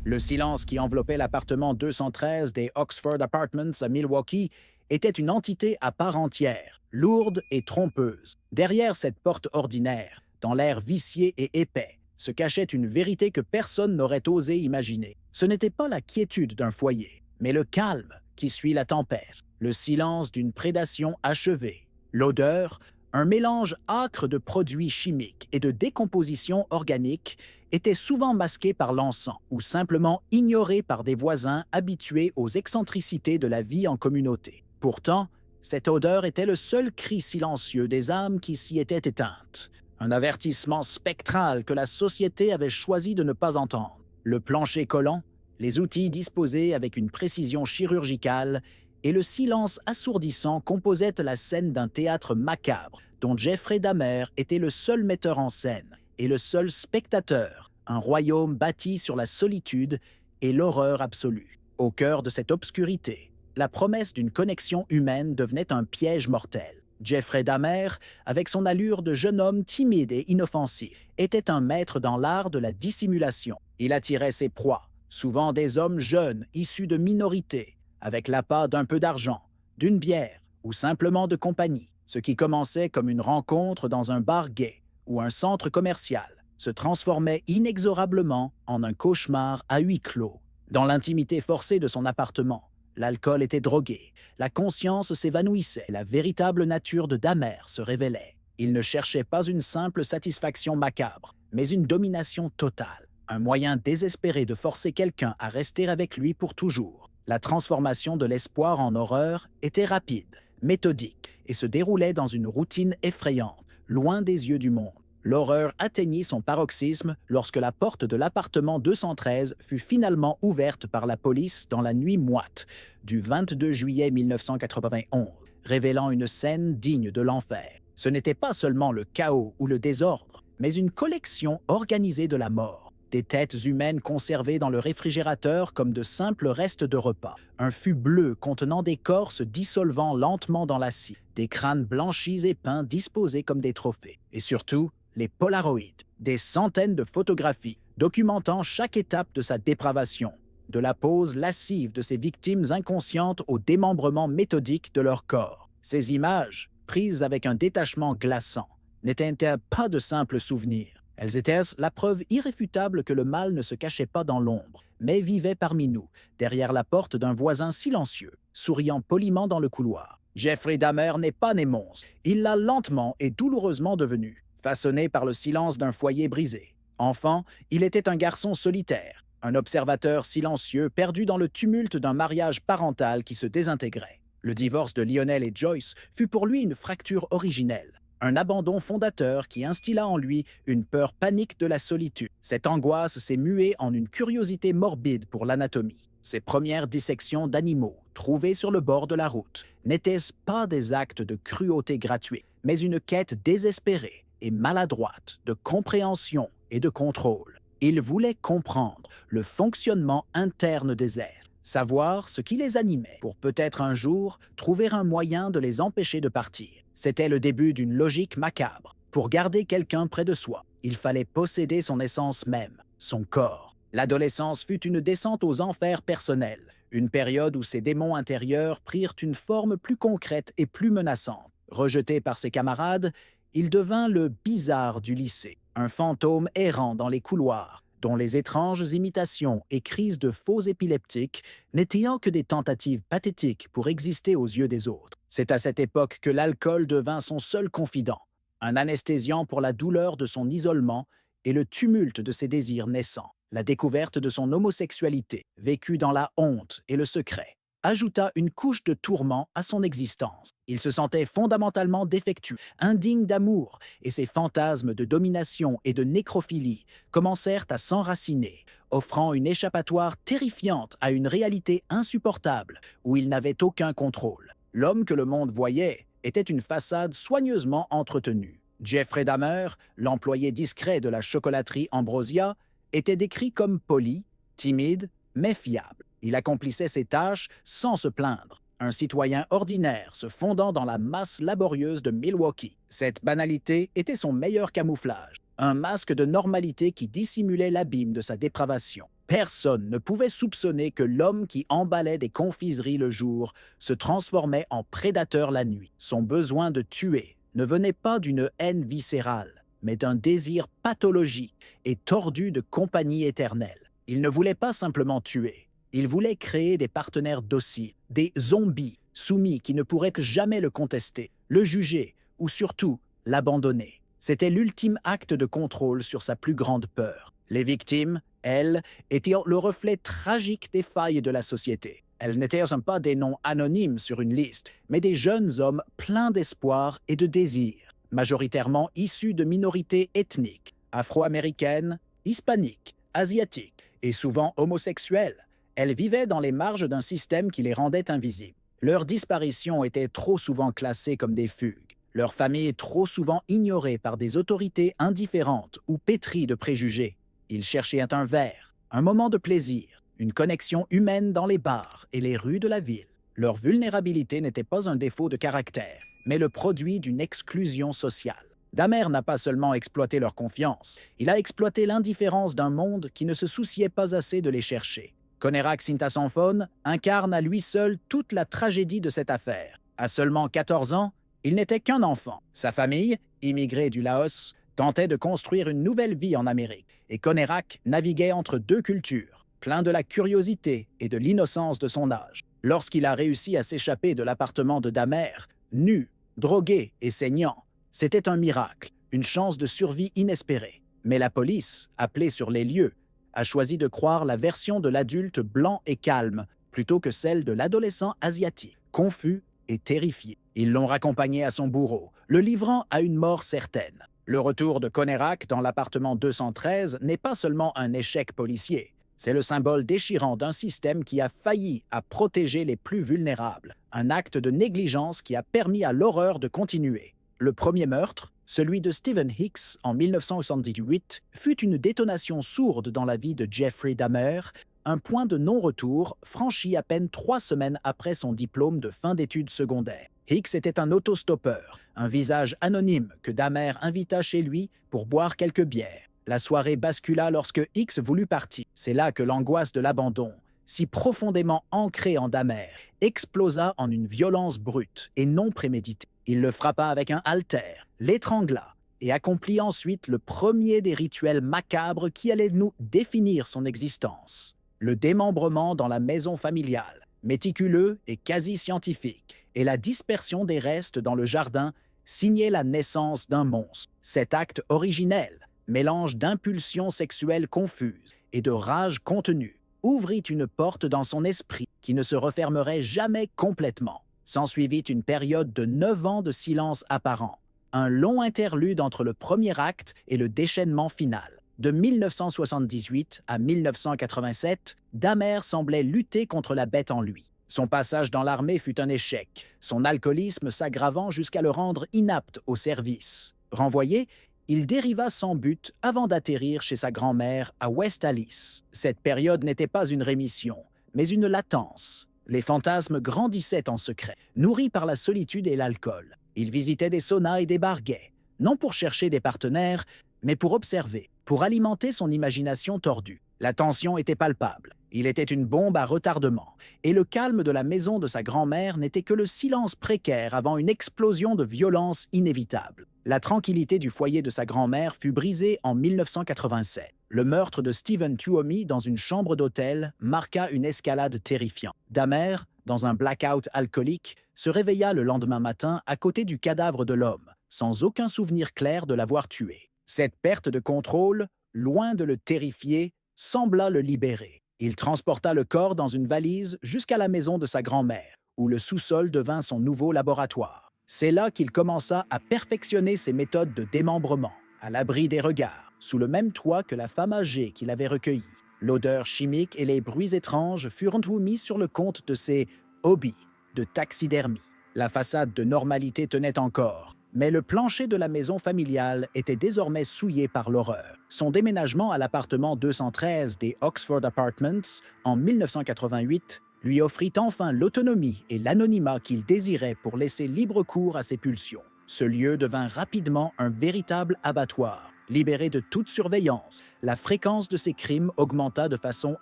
Le silence qui enveloppait l'appartement 213 des Oxford Apartments à Milwaukee était une entité à part entière, lourde et trompeuse. Derrière cette porte ordinaire, dans l'air vicié et épais, se cachait une vérité que personne n'aurait osé imaginer. Ce n'était pas la quiétude d'un foyer, mais le calme qui suit la tempête, le silence d'une prédation achevée, l'odeur, un mélange âcre de produits chimiques et de décomposition organique, était souvent masqué par l'encens ou simplement ignoré par des voisins habitués aux excentricités de la vie en communauté. Pourtant, cette odeur était le seul cri silencieux des âmes qui s'y étaient éteintes. Un avertissement spectral que la société avait choisi de ne pas entendre. Le plancher collant, les outils disposés avec une précision chirurgicale et le silence assourdissant composaient la scène d'un théâtre macabre dont Jeffrey Dahmer était le seul metteur en scène et le seul spectateur, un royaume bâti sur la solitude et l'horreur absolue. Au cœur de cette obscurité, la promesse d'une connexion humaine devenait un piège mortel. Jeffrey Dahmer, avec son allure de jeune homme timide et inoffensif, était un maître dans l'art de la dissimulation. Il attirait ses proies, souvent des hommes jeunes issus de minorités, avec l'appât d'un peu d'argent, d'une bière ou simplement de compagnie. Ce qui commençait comme une rencontre dans un bar gay ou un centre commercial se transformait inexorablement en un cauchemar à huis clos. Dans l'intimité forcée de son appartement, l'alcool était drogué, la conscience s'évanouissait, la véritable nature de Dahmer se révélait. Il ne cherchait pas une simple satisfaction macabre, mais une domination totale, un moyen désespéré de forcer quelqu'un à rester avec lui pour toujours. La transformation de l'espoir en horreur était rapide, méthodique, et se déroulait dans une routine effrayante, loin des yeux du monde. L'horreur atteignit son paroxysme lorsque la porte de l'appartement 213 fut finalement ouverte par la police dans la nuit moite du 22 juillet 1991, révélant une scène digne de l'enfer. Ce n'était pas seulement le chaos ou le désordre, mais une collection organisée de la mort. Des têtes humaines conservées dans le réfrigérateur comme de simples restes de repas, un fût bleu contenant des corps se dissolvant lentement dans l'acide, des crânes blanchis et peints disposés comme des trophées, et surtout, les polaroïdes, des centaines de photographies documentant chaque étape de sa dépravation, de la pose lascive de ses victimes inconscientes au démembrement méthodique de leur corps. Ces images, prises avec un détachement glaçant, n'étaient pas de simples souvenirs. Elles étaient la preuve irréfutable que le mal ne se cachait pas dans l'ombre, mais vivait parmi nous, derrière la porte d'un voisin silencieux, souriant poliment dans le couloir. Jeffrey Dahmer n'est pas né monstre, il l'a lentement et douloureusement devenu, façonné par le silence d'un foyer brisé. Enfant, il était un garçon solitaire, un observateur silencieux perdu dans le tumulte d'un mariage parental qui se désintégrait. Le divorce de Lionel et Joyce fut pour lui une fracture originelle. Un abandon fondateur qui instilla en lui une peur panique de la solitude. Cette angoisse s'est muée en une curiosité morbide pour l'anatomie. Ses premières dissections d'animaux, trouvés sur le bord de la route, n'étaient pas des actes de cruauté gratuits, mais une quête désespérée et maladroite de compréhension et de contrôle. Il voulait comprendre le fonctionnement interne des êtres, savoir ce qui les animait pour peut-être un jour trouver un moyen de les empêcher de partir. C'était le début d'une logique macabre. Pour garder quelqu'un près de soi, il fallait posséder son essence même, son corps. L'adolescence fut une descente aux enfers personnels, une période où ses démons intérieurs prirent une forme plus concrète et plus menaçante. Rejeté par ses camarades, il devint le bizarre du lycée, un fantôme errant dans les couloirs, dont les étranges imitations et crises de faux épileptiques n'étaient que des tentatives pathétiques pour exister aux yeux des autres. C'est à cette époque que l'alcool devint son seul confident, un anesthésiant pour la douleur de son isolement et le tumulte de ses désirs naissants. La découverte de son homosexualité, vécue dans la honte et le secret, ajouta une couche de tourment à son existence. Il se sentait fondamentalement défectueux, indigne d'amour, et ses fantasmes de domination et de nécrophilie commencèrent à s'enraciner, offrant une échappatoire terrifiante à une réalité insupportable où il n'avait aucun contrôle. L'homme que le monde voyait était une façade soigneusement entretenue. Jeffrey Dahmer, l'employé discret de la chocolaterie Ambrosia, était décrit comme poli, timide, mais fiable. Il accomplissait ses tâches sans se plaindre. Un citoyen ordinaire se fondant dans la masse laborieuse de Milwaukee. Cette banalité était son meilleur camouflage, un masque de normalité qui dissimulait l'abîme de sa dépravation. Personne ne pouvait soupçonner que l'homme qui emballait des confiseries le jour se transformait en prédateur la nuit. Son besoin de tuer ne venait pas d'une haine viscérale, mais d'un désir pathologique et tordu de compagnie éternelle. Il ne voulait pas simplement tuer, il voulait créer des partenaires dociles, des zombies soumis qui ne pourraient que jamais le contester, le juger ou surtout l'abandonner. C'était l'ultime acte de contrôle sur sa plus grande peur. Les victimes, elles, étaient le reflet tragique des failles de la société. Elles n'étaient pas des noms anonymes sur une liste, mais des jeunes hommes pleins d'espoir et de désir, majoritairement issus de minorités ethniques, afro-américaines, hispaniques, asiatiques et souvent homosexuelles. Elles vivaient dans les marges d'un système qui les rendait invisibles. Leurs disparitions étaient trop souvent classées comme des fugues, leurs familles trop souvent ignorées par des autorités indifférentes ou pétries de préjugés. Ils cherchaient un verre, un moment de plaisir, une connexion humaine dans les bars et les rues de la ville. Leur vulnérabilité n'était pas un défaut de caractère, mais le produit d'une exclusion sociale. Dahmer n'a pas seulement exploité leur confiance, il a exploité l'indifférence d'un monde qui ne se souciait pas assez de les chercher. Conérac Sintasanfone incarne à lui seul toute la tragédie de cette affaire. À seulement 14 ans, il n'était qu'un enfant. Sa famille, immigrée du Laos, tentait de construire une nouvelle vie en Amérique, et Conérac naviguait entre deux cultures, plein de la curiosité et de l'innocence de son âge. Lorsqu'il a réussi à s'échapper de l'appartement de Dahmer, nu, drogué et saignant, c'était un miracle, une chance de survie inespérée. Mais la police, appelée sur les lieux, a choisi de croire la version de l'adulte blanc et calme plutôt que celle de l'adolescent asiatique, confus et terrifié. Ils l'ont raccompagné à son bourreau, le livrant à une mort certaine. Le retour de Conérac dans l'appartement 213 n'est pas seulement un échec policier, c'est le symbole déchirant d'un système qui a failli à protéger les plus vulnérables, un acte de négligence qui a permis à l'horreur de continuer. Le premier meurtre, celui de Stephen Hicks en 1978, fut une détonation sourde dans la vie de Jeffrey Dahmer, un point de non-retour franchi à peine 3 semaines après son diplôme de fin d'études secondaires. Hicks était un autostoppeur, un visage anonyme que Dahmer invita chez lui pour boire quelques bières. La soirée bascula lorsque Hicks voulut partir. C'est là que l'angoisse de l'abandon, si profondément ancrée en Dahmer, explosa en une violence brute et non préméditée. Il le frappa avec un haltère, l'étrangla et accomplit ensuite le premier des rituels macabres qui allaient nous définir son existence. Le démembrement dans la maison familiale, méticuleux et quasi scientifique, et la dispersion des restes dans le jardin signaient la naissance d'un monstre. Cet acte originel, mélange d'impulsions sexuelles confuses et de rage contenue, ouvrit une porte dans son esprit qui ne se refermerait jamais complètement. S'ensuivit une période de 9 ans de silence apparent, un long interlude entre le premier acte et le déchaînement final. De 1978 à 1987, Dahmer semblait lutter contre la bête en lui. Son passage dans l'armée fut un échec, son alcoolisme s'aggravant jusqu'à le rendre inapte au service. Renvoyé, il dériva sans but avant d'atterrir chez sa grand-mère à West Allis. Cette période n'était pas une rémission, mais une latence. Les fantasmes grandissaient en secret, nourris par la solitude et l'alcool. Il visitait des saunas et des bars gays, non pour chercher des partenaires, mais pour observer, pour alimenter son imagination tordue. La tension était palpable. Il était une bombe à retardement, et le calme de la maison de sa grand-mère n'était que le silence précaire avant une explosion de violence inévitable. La tranquillité du foyer de sa grand-mère fut brisée en 1987. Le meurtre de Stephen Tuomi dans une chambre d'hôtel marqua une escalade terrifiante. Dahmer, dans un blackout alcoolique, se réveilla le lendemain matin à côté du cadavre de l'homme, sans aucun souvenir clair de l'avoir tué. Cette perte de contrôle, loin de le terrifier, sembla le libérer. Il transporta le corps dans une valise jusqu'à la maison de sa grand-mère, où le sous-sol devint son nouveau laboratoire. C'est là qu'il commença à perfectionner ses méthodes de démembrement, à l'abri des regards, sous le même toit que la femme âgée qu'il avait recueillie. L'odeur chimique et les bruits étranges furent mis sur le compte de ses hobbies de taxidermie. La façade de normalité tenait encore, mais le plancher de la maison familiale était désormais souillé par l'horreur. Son déménagement à l'appartement 213 des Oxford Apartments en 1988 lui offrit enfin l'autonomie et l'anonymat qu'il désirait pour laisser libre cours à ses pulsions. Ce lieu devint rapidement un véritable abattoir, Libéré de toute surveillance, la fréquence de ses crimes augmenta de façon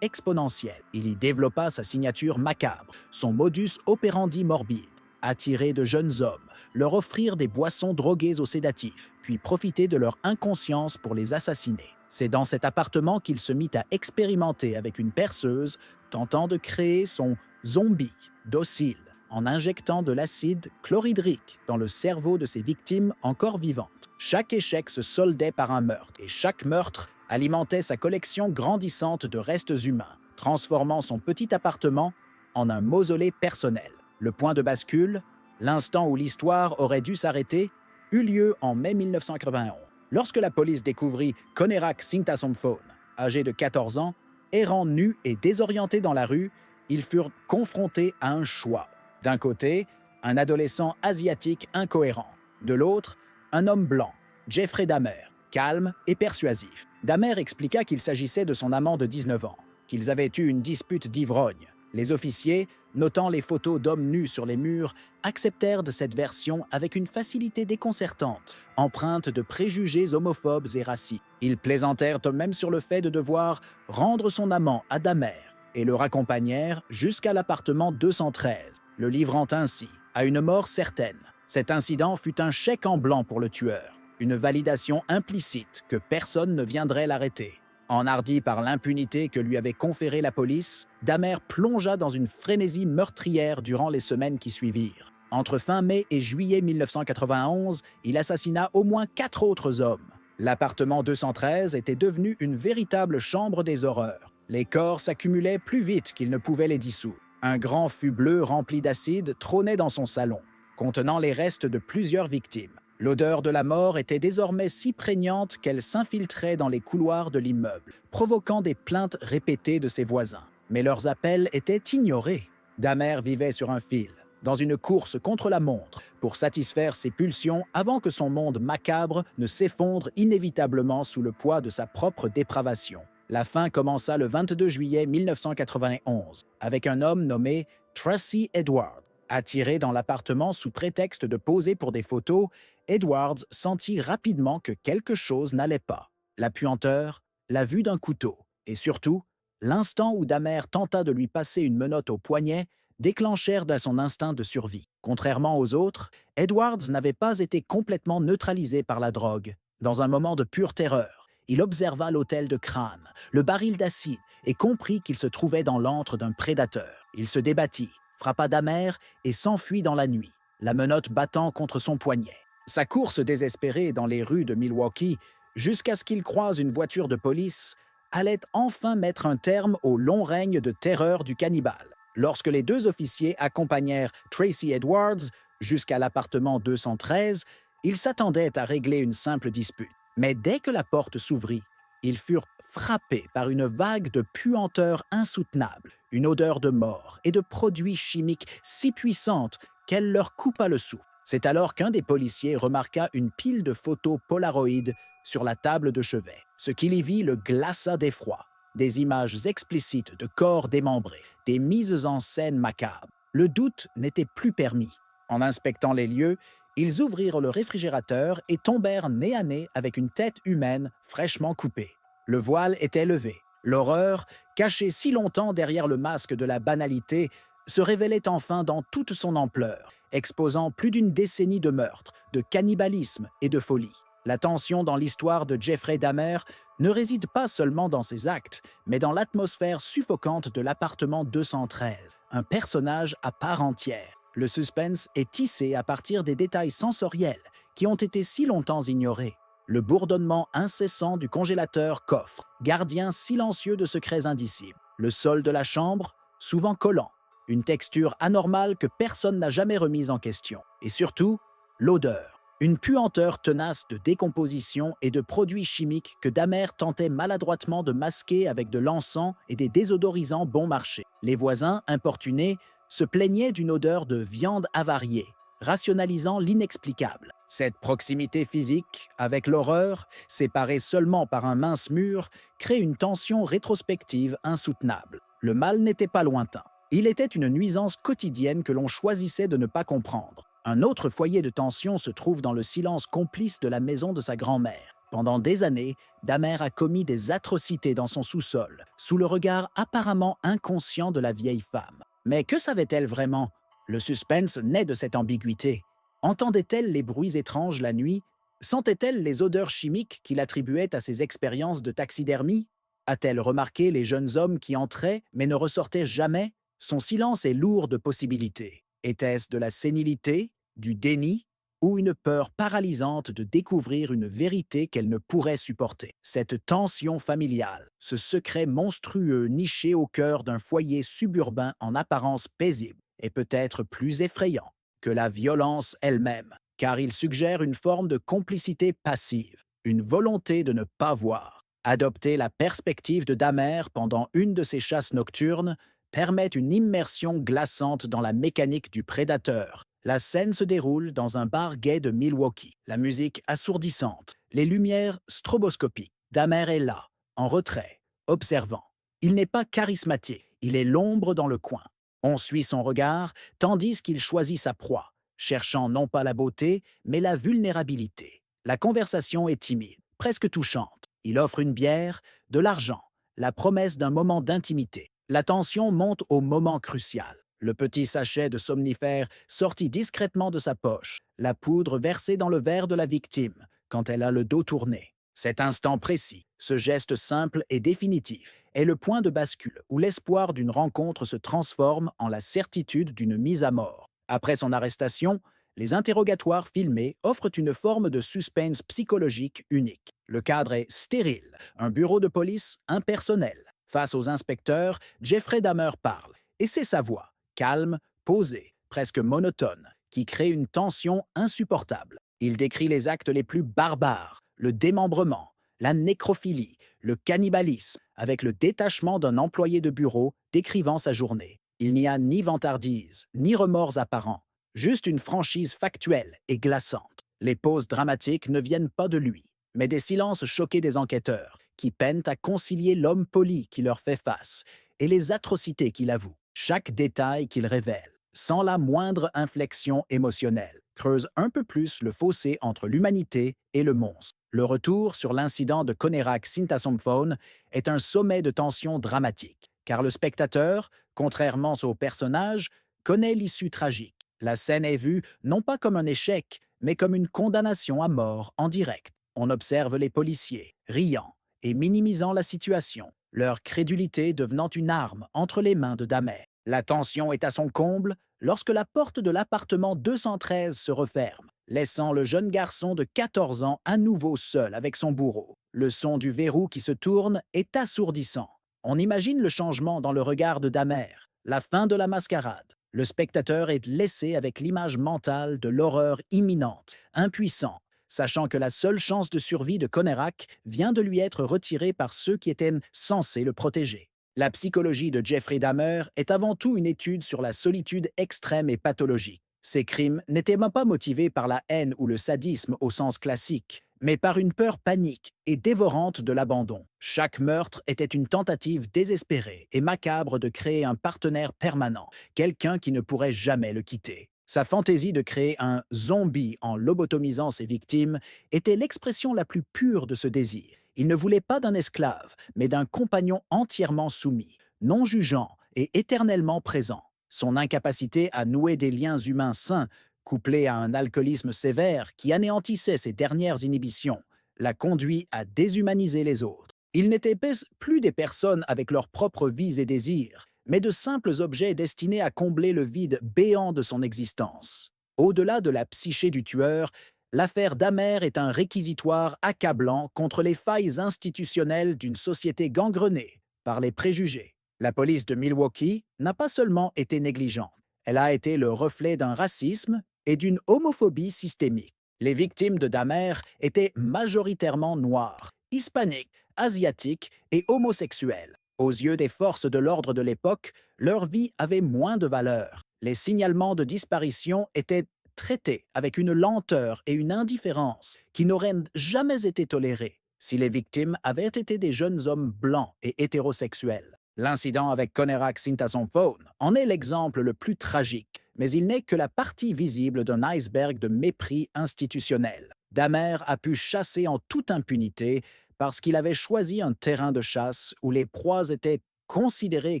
exponentielle. Il y développa sa signature macabre, son modus operandi morbide. Attirer de jeunes hommes, leur offrir des boissons droguées aux sédatifs, puis profiter de leur inconscience pour les assassiner. C'est dans cet appartement qu'il se mit à expérimenter avec une perceuse, tentant de créer son zombie docile en injectant de l'acide chlorhydrique dans le cerveau de ses victimes encore vivantes. Chaque échec se soldait par un meurtre, et chaque meurtre alimentait sa collection grandissante de restes humains, transformant son petit appartement en un mausolée personnel. Le point de bascule, l'instant où l'histoire aurait dû s'arrêter, eut lieu en mai 1991. Lorsque la police découvrit Konerak Singtasomphone, âgé de 14 ans, errant nu et désorienté dans la rue, ils furent confrontés à un choix. D'un côté, un adolescent asiatique incohérent. De l'autre, un homme blanc, Jeffrey Dahmer, calme et persuasif. Dahmer expliqua qu'il s'agissait de son amant de 19 ans, qu'ils avaient eu une dispute d'ivrogne. Les officiers, notant les photos d'hommes nus sur les murs, acceptèrent de cette version avec une facilité déconcertante, empreinte de préjugés homophobes et racistes. Ils plaisantèrent même sur le fait de devoir rendre son amant à Dahmer et le raccompagnèrent jusqu'à l'appartement 213, le livrant ainsi à une mort certaine. Cet incident fut un chèque en blanc pour le tueur, une validation implicite que personne ne viendrait l'arrêter. Enhardi par l'impunité que lui avait conférée la police, Dahmer plongea dans une frénésie meurtrière durant les semaines qui suivirent. Entre fin mai et juillet 1991, il assassina au moins 4 autres hommes. L'appartement 213 était devenu une véritable chambre des horreurs. Les corps s'accumulaient plus vite qu'ils ne pouvaient les dissoudre. Un grand fût bleu rempli d'acide trônait dans son salon, contenant les restes de plusieurs victimes. L'odeur de la mort était désormais si prégnante qu'elle s'infiltrait dans les couloirs de l'immeuble, provoquant des plaintes répétées de ses voisins. Mais leurs appels étaient ignorés. Dahmer vivait sur un fil, dans une course contre la montre, pour satisfaire ses pulsions avant que son monde macabre ne s'effondre inévitablement sous le poids de sa propre dépravation. La fin commença le 22 juillet 1991, avec un homme nommé Tracy Edwards. Attiré dans l'appartement sous prétexte de poser pour des photos, Edwards sentit rapidement que quelque chose n'allait pas. La puanteur, la vue d'un couteau, et surtout, l'instant où Dahmer tenta de lui passer une menotte au poignet, déclenchèrent de son instinct de survie. Contrairement aux autres, Edwards n'avait pas été complètement neutralisé par la drogue. Dans un moment de pure terreur, il observa l'autel de crâne, le baril d'acide, et comprit qu'il se trouvait dans l'antre d'un prédateur. Il se débattit, frappa Dahmer et s'enfuit dans la nuit, la menotte battant contre son poignet. Sa course désespérée dans les rues de Milwaukee, jusqu'à ce qu'il croise une voiture de police, allait enfin mettre un terme au long règne de terreur du cannibale. Lorsque les 2 officiers accompagnèrent Tracy Edwards jusqu'à l'appartement 213, ils s'attendaient à régler une simple dispute. Mais dès que la porte s'ouvrit, ils furent frappés par une vague de puanteur insoutenable, une odeur de mort et de produits chimiques si puissante qu'elle leur coupa le souffle. C'est alors qu'un des policiers remarqua une pile de photos Polaroid sur la table de chevet. Ce qu'il y vit le glaça d'effroi. Des images explicites de corps démembrés, des mises en scène macabres. Le doute n'était plus permis. En inspectant les lieux, ils ouvrirent le réfrigérateur et tombèrent nez à nez avec une tête humaine fraîchement coupée. Le voile était levé. L'horreur, cachée si longtemps derrière le masque de la banalité, se révélait enfin dans toute son ampleur, exposant plus d'une décennie de meurtres, de cannibalisme et de folie. La tension dans l'histoire de Jeffrey Dahmer ne réside pas seulement dans ses actes, mais dans l'atmosphère suffocante de l'appartement 213, un personnage à part entière. Le suspense est tissé à partir des détails sensoriels qui ont été si longtemps ignorés. Le bourdonnement incessant du congélateur-coffre, gardien silencieux de secrets indicibles. Le sol de la chambre, souvent collant. Une texture anormale que personne n'a jamais remise en question. Et surtout, l'odeur. Une puanteur tenace de décomposition et de produits chimiques que Dahmer tentait maladroitement de masquer avec de l'encens et des désodorisants bon marché. Les voisins, importunés, se plaignaient d'une odeur de viande avariée, rationalisant l'inexplicable. Cette proximité physique, avec l'horreur, séparée seulement par un mince mur, crée une tension rétrospective insoutenable. Le mal n'était pas lointain. Il était une nuisance quotidienne que l'on choisissait de ne pas comprendre. Un autre foyer de tension se trouve dans le silence complice de la maison de sa grand-mère. Pendant des années, Dahmer a commis des atrocités dans son sous-sol, sous le regard apparemment inconscient de la vieille femme. Mais que savait-elle vraiment? Le suspense naît de cette ambiguïté. Entendait-elle les bruits étranges la nuit? Sentait-elle les odeurs chimiques qu'il attribuait à ses expériences de taxidermie? A-t-elle remarqué les jeunes hommes qui entraient mais ne ressortaient jamais? Son silence est lourd de possibilités. Était-ce de la sénilité, du déni ou une peur paralysante de découvrir une vérité qu'elle ne pourrait supporter? Cette tension familiale, ce secret monstrueux niché au cœur d'un foyer suburbain en apparence paisible, est peut-être plus effrayant que la violence elle-même, car il suggère une forme de complicité passive, une volonté de ne pas voir. Adopter la perspective de Dahmer pendant une de ses chasses nocturnes permet une immersion glaçante dans la mécanique du prédateur. La scène se déroule dans un bar gay de Milwaukee, la musique assourdissante, les lumières stroboscopiques. Dahmer est là, en retrait, observant. Il n'est pas charismatique, il est l'ombre dans le coin. On suit son regard, tandis qu'il choisit sa proie, cherchant non pas la beauté, mais la vulnérabilité. La conversation est timide, presque touchante. Il offre une bière, de l'argent, la promesse d'un moment d'intimité. La tension monte au moment crucial. Le petit sachet de somnifère sorti discrètement de sa poche, la poudre versée dans le verre de la victime quand elle a le dos tourné. Cet instant précis, ce geste simple et définitif, est le point de bascule où l'espoir d'une rencontre se transforme en la certitude d'une mise à mort. Après son arrestation, les interrogatoires filmés offrent une forme de suspense psychologique unique. Le cadre est stérile, un bureau de police impersonnel. Face aux inspecteurs, Jeffrey Dahmer parle, et c'est sa voix, calme, posée, presque monotone, qui crée une tension insupportable. Il décrit les actes les plus barbares, le démembrement, la nécrophilie, le cannibalisme, avec le détachement d'un employé de bureau décrivant sa journée. Il n'y a ni vantardise, ni remords apparents, juste une franchise factuelle et glaçante. Les pauses dramatiques ne viennent pas de lui, mais des silences choqués des enquêteurs, qui peinent à concilier l'homme poli qui leur fait face et les atrocités qu'il avoue. Chaque détail qu'il révèle, sans la moindre inflexion émotionnelle, creuse un peu plus le fossé entre l'humanité et le monstre. Le retour sur l'incident de Conerac-Sintasomphone est un sommet de tension dramatique, car le spectateur, contrairement au personnage, connaît l'issue tragique. La scène est vue non pas comme un échec, mais comme une condamnation à mort en direct. On observe les policiers, riant et minimisant la situation, leur crédulité devenant une arme entre les mains de Dahmer. La tension est à son comble lorsque la porte de l'appartement 213 se referme, laissant le jeune garçon de 14 ans à nouveau seul avec son bourreau. Le son du verrou qui se tourne est assourdissant. On imagine le changement dans le regard de Dahmer, la fin de la mascarade. Le spectateur est laissé avec l'image mentale de l'horreur imminente, impuissant, sachant que la seule chance de survie de Conerac vient de lui être retirée par ceux qui étaient censés le protéger. La psychologie de Jeffrey Dahmer est avant tout une étude sur la solitude extrême et pathologique. Ses crimes n'étaient même pas motivés par la haine ou le sadisme au sens classique, mais par une peur panique et dévorante de l'abandon. Chaque meurtre était une tentative désespérée et macabre de créer un partenaire permanent, quelqu'un qui ne pourrait jamais le quitter. Sa fantaisie de créer un zombie en lobotomisant ses victimes était l'expression la plus pure de ce désir. Il ne voulait pas d'un esclave, mais d'un compagnon entièrement soumis, non jugeant et éternellement présent. Son incapacité à nouer des liens humains sains, couplée à un alcoolisme sévère qui anéantissait ses dernières inhibitions, l'a conduit à déshumaniser les autres. Ils n'étaient plus des personnes avec leurs propres vies et désirs, mais de simples objets destinés à combler le vide béant de son existence. Au-delà de la psyché du tueur, l'affaire Dahmer est un réquisitoire accablant contre les failles institutionnelles d'une société gangrenée par les préjugés. La police de Milwaukee n'a pas seulement été négligente, elle a été le reflet d'un racisme et d'une homophobie systémique. Les victimes de Dahmer étaient majoritairement noires, hispaniques, asiatiques et homosexuelles. Aux yeux des forces de l'ordre de l'époque, leur vie avait moins de valeur. Les signalements de disparition étaient traités avec une lenteur et une indifférence qui n'auraient jamais été tolérées si les victimes avaient été des jeunes hommes blancs et hétérosexuels. L'incident avec Conerac-Sintasomphone en est l'exemple le plus tragique, mais il n'est que la partie visible d'un iceberg de mépris institutionnel. Dahmer a pu chasser en toute impunité parce qu'il avait choisi un terrain de chasse où les proies étaient considérées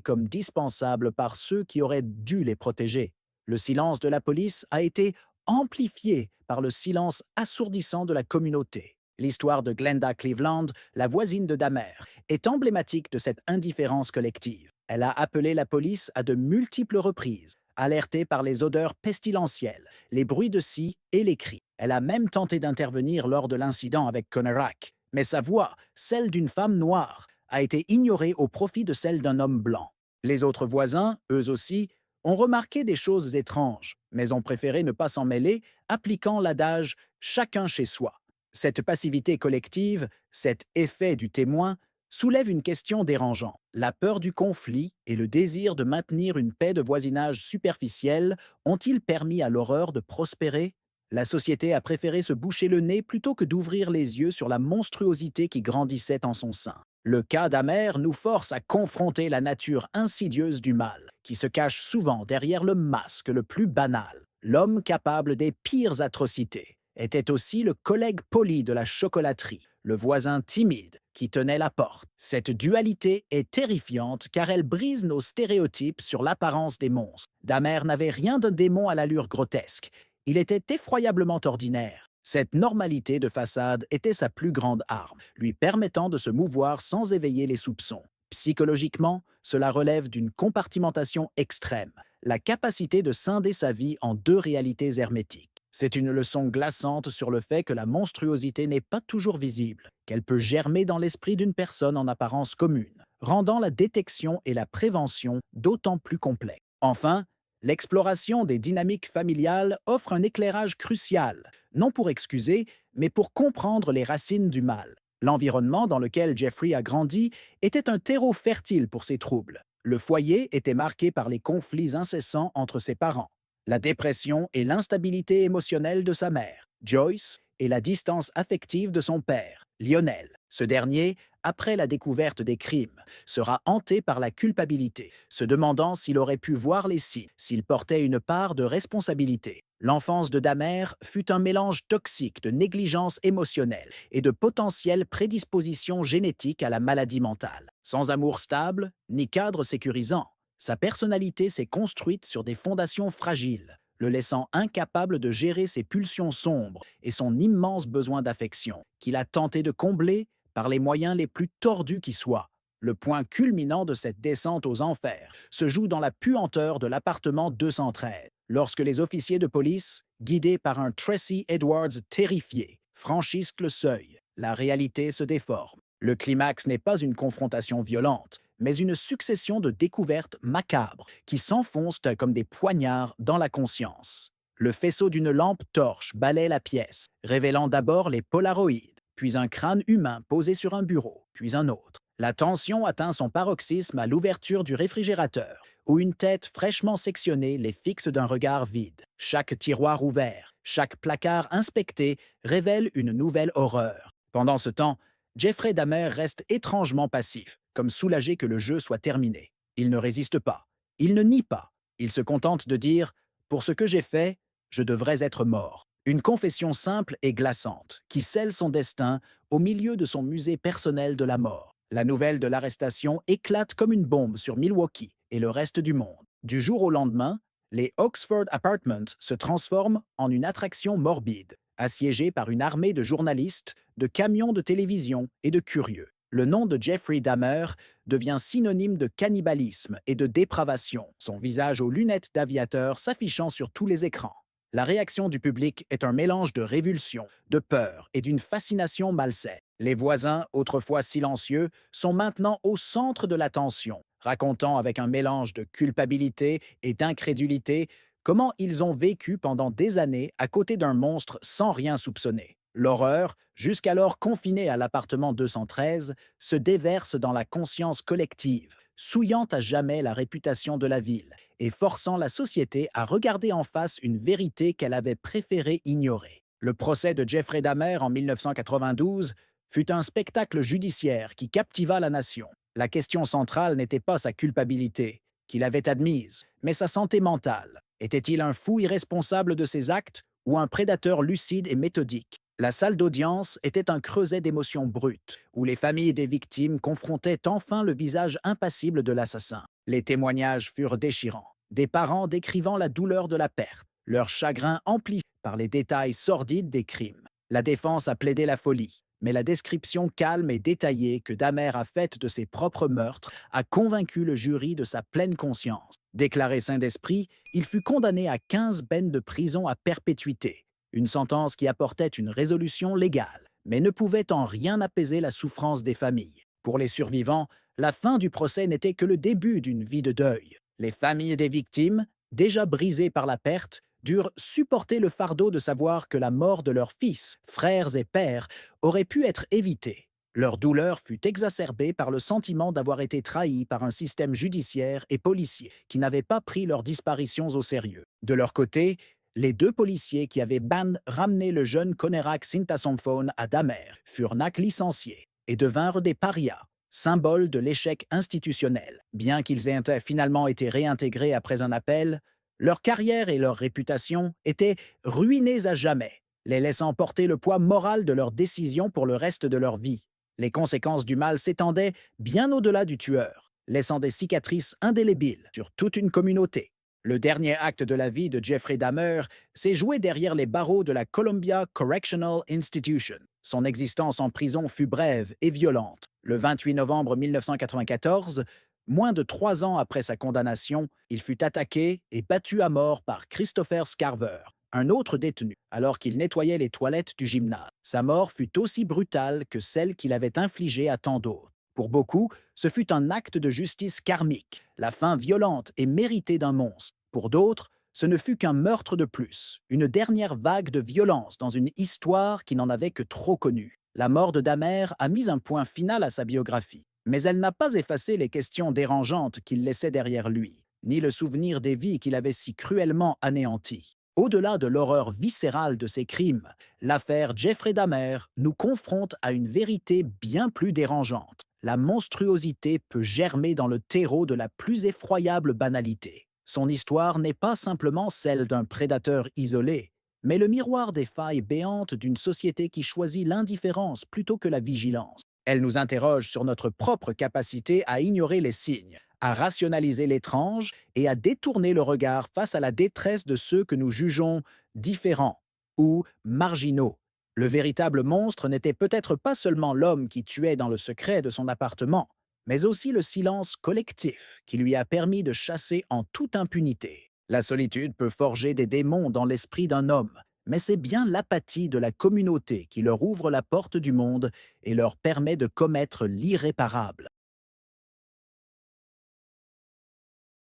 comme dispensables par ceux qui auraient dû les protéger. Le silence de la police a été amplifié par le silence assourdissant de la communauté. L'histoire de Glenda Cleveland, la voisine de Dahmer, est emblématique de cette indifférence collective. Elle a appelé la police à de multiples reprises, alertée par les odeurs pestilentielles, les bruits de scie et les cris. Elle a même tenté d'intervenir lors de l'incident avec Conorak, mais sa voix, celle d'une femme noire, a été ignorée au profit de celle d'un homme blanc. Les autres voisins, eux aussi, ont remarqué des choses étranges, mais ont préféré ne pas s'en mêler, appliquant l'adage « chacun chez soi ». Cette passivité collective, cet effet du témoin, soulève une question dérangeante. La peur du conflit et le désir de maintenir une paix de voisinage superficielle ont-ils permis à l'horreur de prospérer? La société a préféré se boucher le nez plutôt que d'ouvrir les yeux sur la monstruosité qui grandissait en son sein. Le cas d'Amer nous force à confronter la nature insidieuse du mal, qui se cache souvent derrière le masque le plus banal. L'homme capable des pires atrocités était aussi le collègue poli de la chocolaterie, le voisin timide qui tenait la porte. Cette dualité est terrifiante car elle brise nos stéréotypes sur l'apparence des monstres. Dahmer n'avait rien d'un démon à l'allure grotesque. Il était effroyablement ordinaire. Cette normalité de façade était sa plus grande arme, lui permettant de se mouvoir sans éveiller les soupçons. Psychologiquement, cela relève d'une compartimentation extrême, la capacité de scinder sa vie en deux réalités hermétiques. C'est une leçon glaçante sur le fait que la monstruosité n'est pas toujours visible, qu'elle peut germer dans l'esprit d'une personne en apparence commune, rendant la détection et la prévention d'autant plus complexes. Enfin, l'exploration des dynamiques familiales offre un éclairage crucial, non pour excuser, mais pour comprendre les racines du mal. L'environnement dans lequel Jeffrey a grandi était un terreau fertile pour ses troubles. Le foyer était marqué par les conflits incessants entre ses parents, la dépression et l'instabilité émotionnelle de sa mère, Joyce, et la distance affective de son père, Lionel. Ce dernier, après la découverte des crimes, sera hanté par la culpabilité, se demandant s'il aurait pu voir les signes, s'il portait une part de responsabilité. L'enfance de Dahmer fut un mélange toxique de négligence émotionnelle et de potentielle prédisposition génétique à la maladie mentale. Sans amour stable, ni cadre sécurisant, sa personnalité s'est construite sur des fondations fragiles, le laissant incapable de gérer ses pulsions sombres et son immense besoin d'affection, qu'il a tenté de combler par les moyens les plus tordus qui soient. Le point culminant de cette descente aux enfers se joue dans la puanteur de l'appartement 213, lorsque les officiers de police, guidés par un Tracy Edwards terrifié, franchissent le seuil. La réalité se déforme. Le climax n'est pas une confrontation violente, mais une succession de découvertes macabres qui s'enfoncent comme des poignards dans la conscience. Le faisceau d'une lampe torche balaie la pièce, révélant d'abord les polaroïdes, puis un crâne humain posé sur un bureau, puis un autre. La tension atteint son paroxysme à l'ouverture du réfrigérateur, où une tête fraîchement sectionnée les fixe d'un regard vide. Chaque tiroir ouvert, chaque placard inspecté révèle une nouvelle horreur. Pendant ce temps, Jeffrey Dahmer reste étrangement passif, comme soulagé que le jeu soit terminé. Il ne résiste pas, il ne nie pas, il se contente de dire « Pour ce que j'ai fait, je devrais être mort ». Une confession simple et glaçante, qui scelle son destin au milieu de son musée personnel de la mort. La nouvelle de l'arrestation éclate comme une bombe sur Milwaukee et le reste du monde. Du jour au lendemain, les Oxford Apartments se transforment en une attraction morbide, assiégée par une armée de journalistes, de camions de télévision et de curieux. Le nom de Jeffrey Dahmer devient synonyme de cannibalisme et de dépravation, son visage aux lunettes d'aviateur s'affichant sur tous les écrans. La réaction du public est un mélange de révulsion, de peur et d'une fascination malsaine. Les voisins, autrefois silencieux, sont maintenant au centre de l'attention, racontant avec un mélange de culpabilité et d'incrédulité comment ils ont vécu pendant des années à côté d'un monstre sans rien soupçonner. L'horreur, jusqu'alors confinée à l'appartement 213, se déverse dans la conscience collective, souillant à jamais la réputation de la ville et forçant la société à regarder en face une vérité qu'elle avait préféré ignorer. Le procès de Jeffrey Dahmer en 1992 fut un spectacle judiciaire qui captiva la nation. La question centrale n'était pas sa culpabilité, qu'il avait admise, mais sa santé mentale. Était-il un fou irresponsable de ses actes ou un prédateur lucide et méthodique? La salle d'audience était un creuset d'émotions brutes, où les familles des victimes confrontaient enfin le visage impassible de l'assassin. Les témoignages furent déchirants, des parents décrivant la douleur de la perte, leur chagrin amplifié par les détails sordides des crimes. La défense a plaidé la folie, mais la description calme et détaillée que Dahmer a faite de ses propres meurtres a convaincu le jury de sa pleine conscience. Déclaré saint d'esprit, il fut condamné à 15 peines de prison à perpétuité, une sentence qui apportait une résolution légale, mais ne pouvait en rien apaiser la souffrance des familles. Pour les survivants, la fin du procès n'était que le début d'une vie de deuil. Les familles des victimes, déjà brisées par la perte, durent supporter le fardeau de savoir que la mort de leurs fils, frères et pères aurait pu être évitée. Leur douleur fut exacerbée par le sentiment d'avoir été trahis par un système judiciaire et policier qui n'avait pas pris leurs disparitions au sérieux. De leur côté, les deux policiers qui avaient ramené le jeune Conérac Sintasomphone à Dahmer furent licenciés et devinrent des parias, symbole de l'échec institutionnel. Bien qu'ils aient finalement été réintégrés après un appel, leur carrière et leur réputation étaient ruinées à jamais, les laissant porter le poids moral de leurs décisions pour le reste de leur vie. Les conséquences du mal s'étendaient bien au-delà du tueur, laissant des cicatrices indélébiles sur toute une communauté. Le dernier acte de la vie de Jeffrey Dahmer s'est joué derrière les barreaux de la Columbia Correctional Institution. Son existence en prison fut brève et violente. Le 28 novembre 1994, moins de 3 ans après sa condamnation, il fut attaqué et battu à mort par Christopher Scarver, un autre détenu, alors qu'il nettoyait les toilettes du gymnase. Sa mort fut aussi brutale que celle qu'il avait infligée à tant d'autres. Pour beaucoup, ce fut un acte de justice karmique, la fin violente et méritée d'un monstre. Pour d'autres, ce ne fut qu'un meurtre de plus, une dernière vague de violence dans une histoire qui n'en avait que trop connue. La mort de Dahmer a mis un point final à sa biographie, mais elle n'a pas effacé les questions dérangeantes qu'il laissait derrière lui, ni le souvenir des vies qu'il avait si cruellement anéanties. Au-delà de l'horreur viscérale de ces crimes, l'affaire Jeffrey Dahmer nous confronte à une vérité bien plus dérangeante. La monstruosité peut germer dans le terreau de la plus effroyable banalité. Son histoire n'est pas simplement celle d'un prédateur isolé, mais le miroir des failles béantes d'une société qui choisit l'indifférence plutôt que la vigilance. Elle nous interroge sur notre propre capacité à ignorer les signes, à rationaliser l'étrange et à détourner le regard face à la détresse de ceux que nous jugeons différents ou marginaux. Le véritable monstre n'était peut-être pas seulement l'homme qui tuait dans le secret de son appartement, mais aussi le silence collectif qui lui a permis de chasser en toute impunité. La solitude peut forger des démons dans l'esprit d'un homme, mais c'est bien l'apathie de la communauté qui leur ouvre la porte du monde et leur permet de commettre l'irréparable.